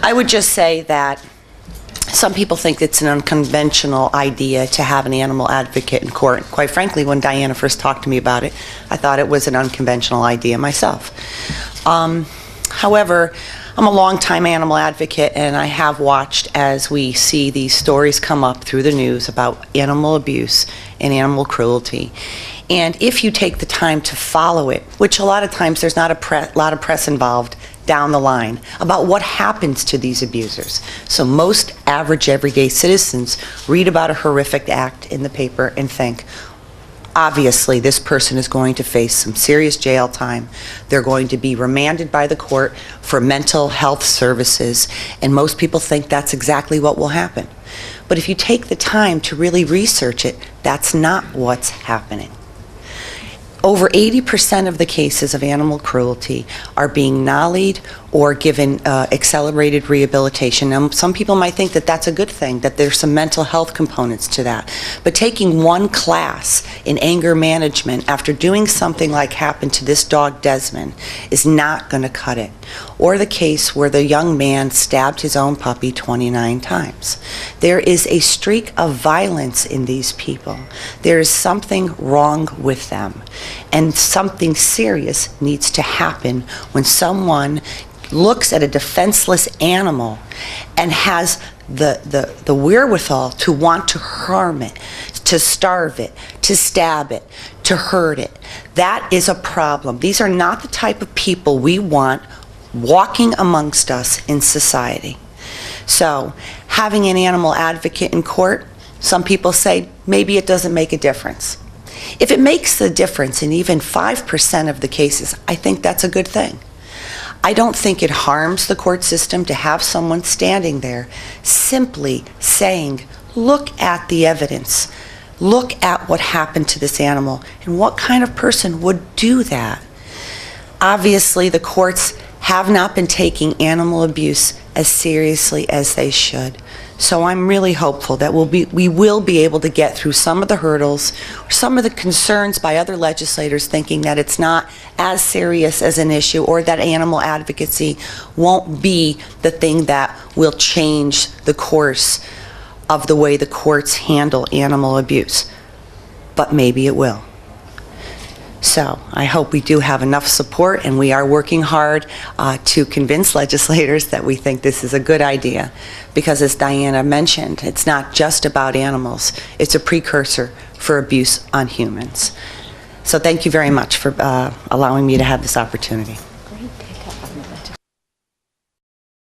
I would just say that some people think it's an unconventional idea to have an animal advocate in court. Quite frankly, when Diana first talked to me about it, I thought it was an unconventional idea myself. However, I'm a longtime animal advocate, and I have watched as we see these stories come up through the news about animal abuse and animal cruelty. And if you take the time to follow it, which a lot of times there's not a lot of press involved down the line about what happens to these abusers. So most average everyday citizens read about a horrific act in the paper and think, obviously this person is going to face some serious jail time. They're going to be remanded by the court for mental health services, and most people think that's exactly what will happen. But if you take the time to really research it, that's not what's happening. Over 80% of the cases of animal cruelty are being nollied or given accelerated rehabilitation. Now, some people might think that that's a good thing, that there's some mental health components to that. But taking one class in anger management after doing something like happened to this dog Desmond is not going to cut it. Or the case where the young man stabbed his own puppy 29 times. There is a streak of violence in these people. There is something wrong with them. And something serious needs to happen when someone looks at a defenseless animal and has the wherewithal to want to harm it, to starve it, to stab it, to hurt it. That is a problem. These are not the type of people we want walking amongst us in society. So having an animal advocate in court, some people say maybe it doesn't make a difference. If it makes the difference in even 5% of the cases, I think that's a good thing. I don't think it harms the court system to have someone standing there simply saying, look at the evidence, look at what happened to this animal, and what kind of person would do that. Obviously, the courts have not been taking animal abuse as seriously as they should. So I'm really hopeful that we will be able to get through some of the hurdles, or some of the concerns by other legislators thinking that it's not as serious as an issue, or that animal advocacy won't be the thing that will change the course of the way the courts handle animal abuse. But maybe it will. So I hope we do have enough support, and we are working hard to convince legislators that we think this is a good idea. Because as Diana mentioned, it's not just about animals. It's a precursor for abuse on humans. So thank you very much for allowing me to have this opportunity.